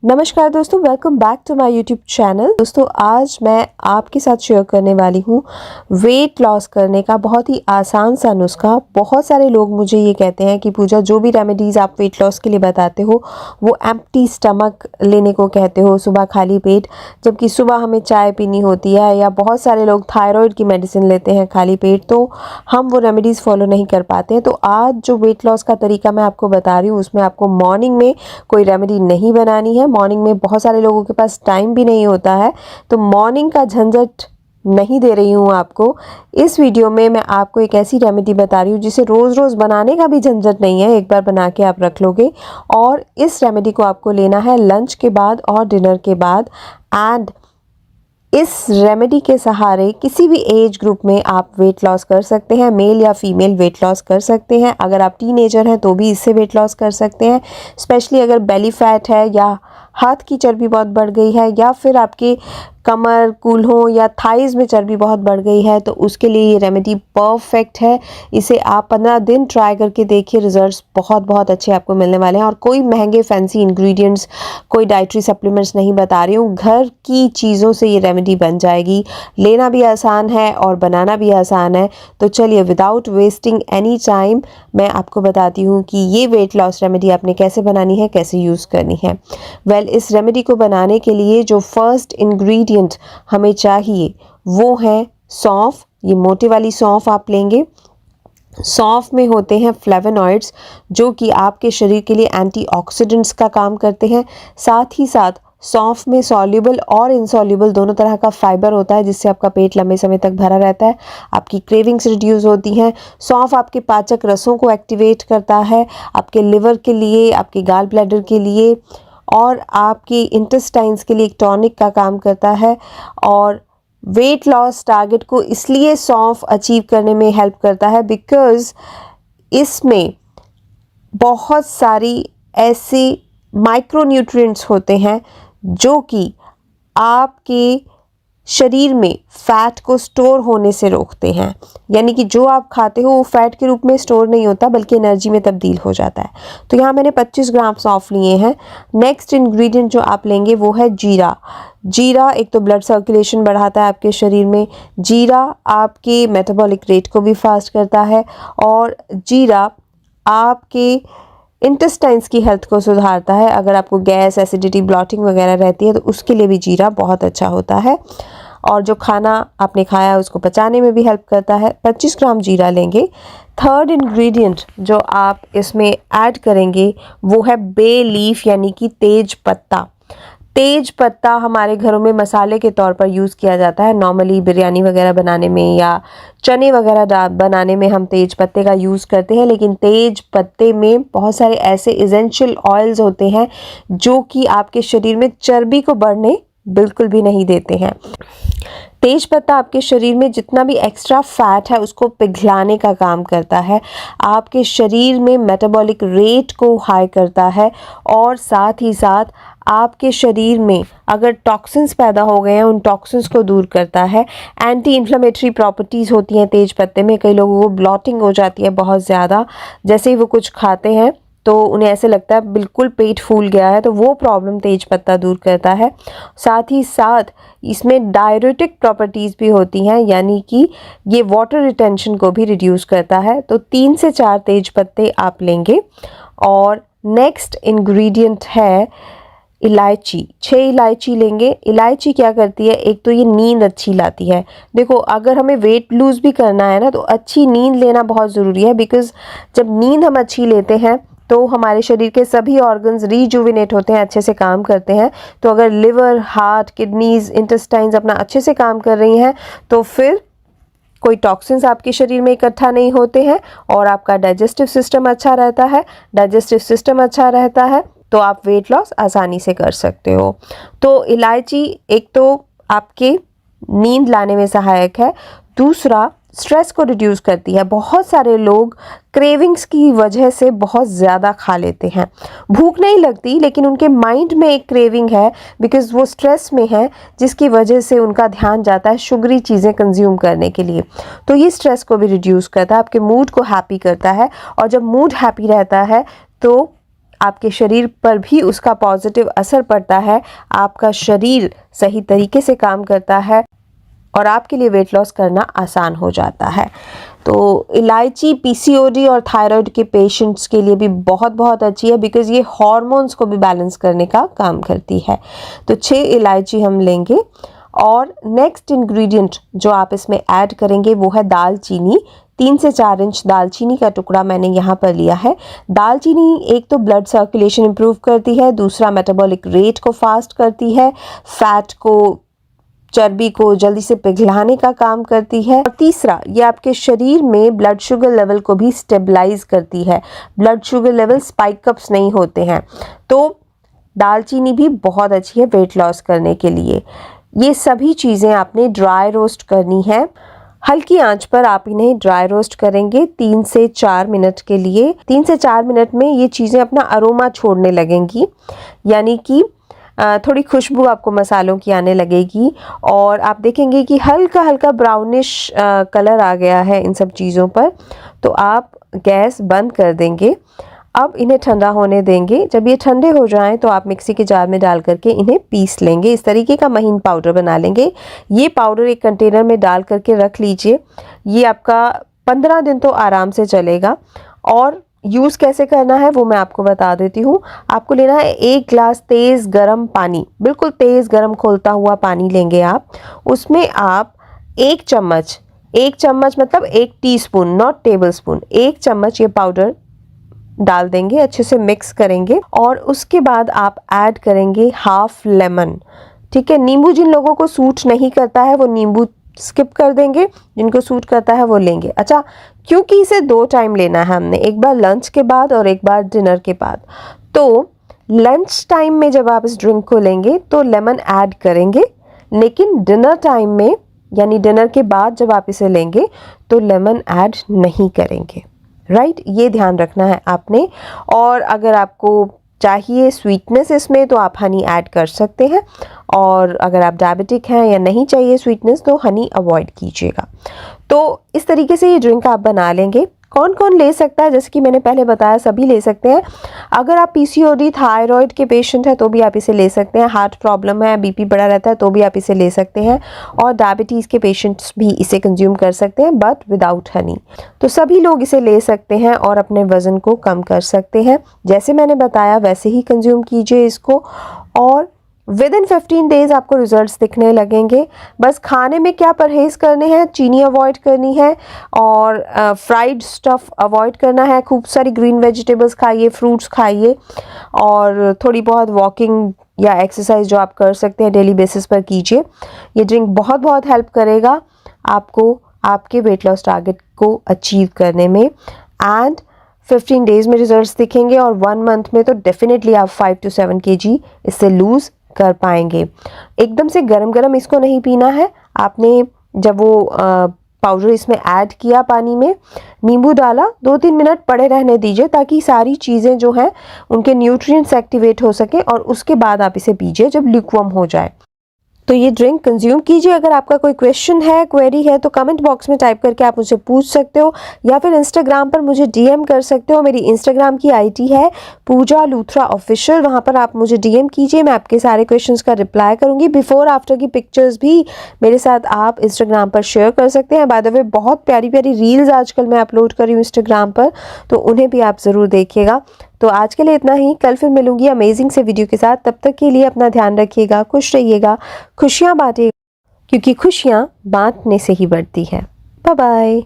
नमस्कार दोस्तों, welcome back to my YouTube channel. दोस्तों आज मैं आपके साथ शेयर करने वाली हूँ वेट लॉस करने का बहुत ही आसान सा नुस्खा। बहुत सारे लोग मुझे ये कहते हैं कि पूजा जो भी रेमेडीज़ आप वेट लॉस के लिए बताते हो वो एम्प्टी स्टमक लेने को कहते हो, सुबह खाली पेट, जबकि सुबह हमें चाय पीनी होती है। या बहुत सारे लोग थायराइड की मेडिसिन लेते हैं खाली पेट, तो हम वो रेमेडीज़ फॉलो नहीं कर पाते हैं। तो आज जो वेट लॉस का तरीका मैं आपको बता रही हूँ उसमें आपको मॉर्निंग में कोई रेमेडी नहीं बनानी है। मॉर्निंग में बहुत सारे लोगों के पास टाइम भी नहीं होता है, तो मॉर्निंग का झंझट नहीं दे रही हूँ आपको। इस वीडियो में मैं आपको एक ऐसी रेमेडी बता रही हूँ जिसे रोज़ रोज़ बनाने का भी झंझट नहीं है, एक बार बना के आप रख लोगे। और इस रेमेडी को आपको लेना है लंच के बाद और डिनर के बाद। एंड इस रेमेडी के सहारे किसी भी एज ग्रुप में आप वेट लॉस कर सकते हैं, मेल या फीमेल वेट लॉस कर सकते हैं। अगर आप टीनेजर हैं तो भी इससे वेट लॉस कर सकते हैं। स्पेशली अगर बेली फैट है या हाथ की चर्बी बहुत बढ़ गई है या फिर आपके कमर कूल्हों या थाइज़ में चर्बी बहुत बढ़ गई है, तो उसके लिए ये रेमेडी परफेक्ट है। इसे आप 15 दिन ट्राई करके देखिए, रिजल्ट्स बहुत अच्छे आपको मिलने वाले हैं। और कोई महंगे फैंसी इंग्रेडिएंट्स, कोई डाइटरी सप्लीमेंट्स नहीं बता रही हूँ, घर की चीज़ों से ये रेमेडी बन जाएगी। लेना भी आसान है और बनाना भी आसान है। तो चलिए विदाउट वेस्टिंग एनी टाइम मैं आपको बताती हूँ कि ये वेट लॉस रेमेडी आपने कैसे बनानी है, कैसे यूज़ करनी है। इस रेमेडी को बनाने के लिए जो फर्स्ट इंग्रेडिएंट हमें चाहिए वो है सौंफ। ये मोटी वाली सौंफ आप लेंगे। सौंफ में होते हैं फ्लेवोनॉइड्स जो कि आपके शरीर के लिए एंटीऑक्सीडेंट्स का काम करते हैं। साथ ही साथ सौंफ में सॉल्युबल और इनसॉल्युबल दोनों तरह का फाइबर होता है, जिससे आपका पेट लंबे समय तक भरा रहता है, आपकी क्रेविंग्स रिड्यूस होती हैं। सौंफ आपके पाचक रसों को एक्टिवेट करता है, आपके लिवर के लिए, आपके गाल ब्लैडर के लिए और आपके इंटेस्टाइन्स के लिए एक टॉनिक का काम करता है। और वेट लॉस टारगेट को इसलिए सौंफ अचीव करने में हेल्प करता है बिकॉज़ इसमें बहुत सारी ऐसी माइक्रोन्यूट्रिएंट्स होते हैं जो कि आपके शरीर में फ़ैट को स्टोर होने से रोकते हैं। यानी कि जो आप खाते हो वो फ़ैट के रूप में स्टोर नहीं होता बल्कि एनर्जी में तब्दील हो जाता है। तो यहाँ मैंने 25 ग्राम सौंफ लिए हैं। नेक्स्ट इंग्रेडिएंट जो आप लेंगे वो है जीरा। जीरा एक तो ब्लड सर्कुलेशन बढ़ाता है आपके शरीर में। जीरा आपके मेटाबॉलिक रेट को भी फास्ट करता है। और जीरा आपके इंटेस्टाइन्स की हेल्थ को सुधारता है। अगर आपको गैस, एसिडिटी, ब्लॉटिंग वगैरह रहती है तो उसके लिए भी जीरा बहुत अच्छा होता है। और जो खाना आपने खाया है उसको पचाने में भी हेल्प करता है। 25 ग्राम जीरा लेंगे। थर्ड इंग्रेडिएंट जो आप इसमें ऐड करेंगे वो है बे लीफ यानी कि तेज पत्ता। तेज पत्ता हमारे घरों में मसाले के तौर पर यूज़ किया जाता है। नॉर्मली बिरयानी वगैरह बनाने में या चने वगैरह बनाने में हम तेज पत्ते का यूज़ करते हैं, लेकिन तेज पत्ते में बहुत सारे ऐसे एसेंशियल ऑयल्स होते हैं जो कि आपके शरीर में चर्बी को बढ़ने बिल्कुल भी नहीं देते हैं। तेज पत्ता आपके शरीर में जितना भी एक्स्ट्रा फैट है उसको पिघलाने का काम करता है, आपके शरीर में मेटाबॉलिक रेट को हाई करता है और साथ ही साथ आपके शरीर में अगर टॉक्सिन्स पैदा हो गए हैं उन टॉक्सिन्स को दूर करता है। एंटी इन्फ्लेमेटरी प्रॉपर्टीज़ होती हैं तेज पत्ते में। कई लोगों को ब्लॉटिंग हो जाती है बहुत ज़्यादा, जैसे ही वो कुछ खाते हैं तो उन्हें ऐसे लगता है बिल्कुल पेट फूल गया है, तो वो प्रॉब्लम तेज पत्ता दूर करता है। साथ ही साथ इसमें डायरेटिक प्रॉपर्टीज़ भी होती हैं, यानी कि ये वाटर रिटेंशन को भी रिड्यूस करता है। तो 3 से 4 तेज पत्ते आप लेंगे। और नेक्स्ट इंग्रेडिएंट है इलायची। 6 इलायची लेंगे। इलायची क्या करती है, एक तो ये नींद अच्छी लाती है। देखो अगर हमें वेट लूज़ भी करना है ना तो अच्छी नींद लेना बहुत ज़रूरी है, बिकॉज़ जब नींद हम अच्छी लेते हैं तो हमारे शरीर के सभी ऑर्गन्स रीजुविनेट होते हैं, अच्छे से काम करते हैं। तो अगर लिवर, हार्ट, किडनीज़, इंटेस्टाइन्स अपना अच्छे से काम कर रही हैं तो फिर कोई टॉक्सिन्स आपके शरीर में इकट्ठा नहीं होते हैं और आपका डाइजेस्टिव सिस्टम अच्छा रहता है। डाइजेस्टिव सिस्टम अच्छा रहता है तो आप वेट लॉस आसानी से कर सकते हो। तो इलायची एक तो आपके नींद लाने में सहायक है, दूसरा स्ट्रेस को रिड्यूस करती है। बहुत सारे लोग क्रेविंग्स की वजह से बहुत ज़्यादा खा लेते हैं। भूख नहीं लगती लेकिन उनके माइंड में एक क्रेविंग है बिकॉज़ वो स्ट्रेस में है, जिसकी वजह से उनका ध्यान जाता है शुगरी चीज़ें कंज्यूम करने के लिए। तो ये स्ट्रेस को भी रिड्यूस करता है, आपके मूड को हैप्पी करता है। और जब मूड हैप्पी रहता है तो आपके शरीर पर भी उसका पॉजिटिव असर पड़ता है, आपका शरीर सही तरीके से काम करता है और आपके लिए वेट लॉस करना आसान हो जाता है। तो इलायची पीसीओडी और थायराइड के पेशेंट्स के लिए भी बहुत अच्छी है, बिकॉज़ ये हार्मोन्स को भी बैलेंस करने का काम करती है। तो 6 इलायची हम लेंगे और नेक्स्ट इंग्रेडिएंट जो आप इसमें ऐड करेंगे वो है दालचीनी। 3 से 4 इंच दालचीनी का टुकड़ा मैंने यहाँ पर लिया है। दालचीनी एक तो ब्लड सर्कुलेशन इम्प्रूव करती है, दूसरा मेटाबॉलिक रेट को फास्ट करती है, फैट को, चर्बी को जल्दी से पिघलाने का काम करती है, और तीसरा ये आपके शरीर में ब्लड शुगर लेवल को भी स्टेबलाइज करती है। Blood sugar level spike ups नहीं होते हैं। तो दालचीनी भी बहुत अच्छी है वेट लॉस करने के लिए। ये सभी चीज़ें आपने ड्राई रोस्ट करनी है। हल्की आंच पर आप इन्हें ड्राई रोस्ट करेंगे 3 से 4 मिनट के लिए। 3 से 4 मिनट में ये चीज़ें अपना अरोमा छोड़ने लगेंगी, यानी कि थोड़ी खुशबू आपको मसालों की आने लगेगी और आप देखेंगे कि हल्का हल्का ब्राउनिश कलर आ गया है इन सब चीज़ों पर। तो आप गैस बंद कर देंगे। अब इन्हें ठंडा होने देंगे। जब ये ठंडे हो जाएं तो आप मिक्सी के जार में डाल करके इन्हें पीस लेंगे। इस तरीके का महीन पाउडर बना लेंगे। ये पाउडर एक कंटेनर में डाल करके रख लीजिए। ये आपका 15 दिन तो आराम से चलेगा। और यूज़ कैसे करना है वो मैं आपको बता देती हूँ। आपको लेना है 1 ग्लास तेज़ गरम पानी, बिल्कुल तेज़ गरम खौलता हुआ पानी लेंगे आप। उसमें आप 1 चम्मच मतलब 1 टीस्पून, नॉट टेबल स्पून, 1 चम्मच ये पाउडर डाल देंगे, अच्छे से मिक्स करेंगे और उसके बाद आप ऐड करेंगे हाफ लेमन। ठीक है, नींबू जिन लोगों को सूट नहीं करता है वो नींबू स्किप कर देंगे, जिनको सूट करता है वो लेंगे। अच्छा, क्योंकि इसे 2 टाइम लेना है हमने, एक बार लंच के बाद और एक बार डिनर के बाद। तो लंच टाइम में जब आप इस ड्रिंक को लेंगे तो लेमन ऐड करेंगे, लेकिन डिनर टाइम में यानी डिनर के बाद जब आप इसे लेंगे तो लेमन ऐड नहीं करेंगे। राइट, ये ध्यान रखना है आपने। और अगर आपको चाहिए स्वीटनेस इसमें तो आप हनी ऐड कर सकते हैं, और अगर आप डायबिटिक हैं या नहीं चाहिए स्वीटनेस तो हनी अवॉइड कीजिएगा। तो इस तरीके से ये ड्रिंक आप बना लेंगे। कौन कौन ले सकता है, जैसे कि मैंने पहले बताया सभी ले सकते हैं। अगर आप पीसीओडी थायराइड के पेशेंट हैं तो भी आप इसे ले सकते हैं, हार्ट प्रॉब्लम है, बीपी बढ़ा रहता है तो भी आप इसे ले सकते हैं, और डायबिटीज़ के पेशेंट्स भी इसे कंज्यूम कर सकते हैं बट विदाउट हनी। तो सभी लोग इसे ले सकते हैं और अपने वज़न को कम कर सकते हैं। जैसे मैंने बताया वैसे ही कंज्यूम कीजिए इसको, और विद इन 15 डेज़ आपको रिजल्ट्स दिखने लगेंगे। बस खाने में क्या परहेज़ करने हैं, चीनी अवॉइड करनी है और फ्राइड स्टफ़ अवॉइड करना है। खूब सारी ग्रीन वेजिटेबल्स खाइए, फ्रूट्स खाइए, और थोड़ी बहुत वॉकिंग या एक्सरसाइज जो आप कर सकते हैं डेली बेसिस पर कीजिए। ये ड्रिंक बहुत हेल्प करेगा आपको आपके वेट लॉस टारगेट को अचीव करने में। एंड 15 डेज़ में रिजल्ट्स दिखेंगे और 1 मंथ में तो डेफिनेटली आप 5 to 7 kg इससे लूज़ कर पाएंगे। एकदम से गरम गरम इसको नहीं पीना है। आपने जब वो पाउडर इसमें ऐड किया, पानी में नींबू डाला, 2-3 मिनट पड़े रहने दीजिए ताकि सारी चीज़ें जो हैं उनके न्यूट्रिएंट्स एक्टिवेट हो सके, और उसके बाद आप इसे पीजिए जब ल्यूकवार्म हो जाए। तो ये ड्रिंक कंज्यूम कीजिए। अगर आपका कोई क्वेश्चन है, क्वेरी है तो कमेंट बॉक्स में टाइप करके आप मुझसे पूछ सकते हो, या फिर इंस्टाग्राम पर मुझे डीएम कर सकते हो। मेरी इंस्टाग्राम की आईडी है पूजा लूथरा ऑफिशियल, वहाँ पर आप मुझे डीएम कीजिए, मैं आपके सारे क्वेश्चंस का रिप्लाई करूँगी। बिफोर आफ्टर की पिक्चर्स भी मेरे साथ आप इंस्टाग्राम पर शेयर कर सकते हैं। बाय द वे बहुत प्यारी प्यारी रील्स आजकल मैं अपलोड कर रही हूँ इंस्टाग्राम पर, तो उन्हें भी आप ज़रूर देखिएगा। तो आज के लिए इतना ही, कल फिर मिलूंगी अमेजिंग से वीडियो के साथ। तब तक के लिए अपना ध्यान रखिएगा, खुश रहिएगा, खुशियाँ बांटिएगा, क्योंकि खुशियाँ बांटने से ही बढ़ती हैं। Bye bye.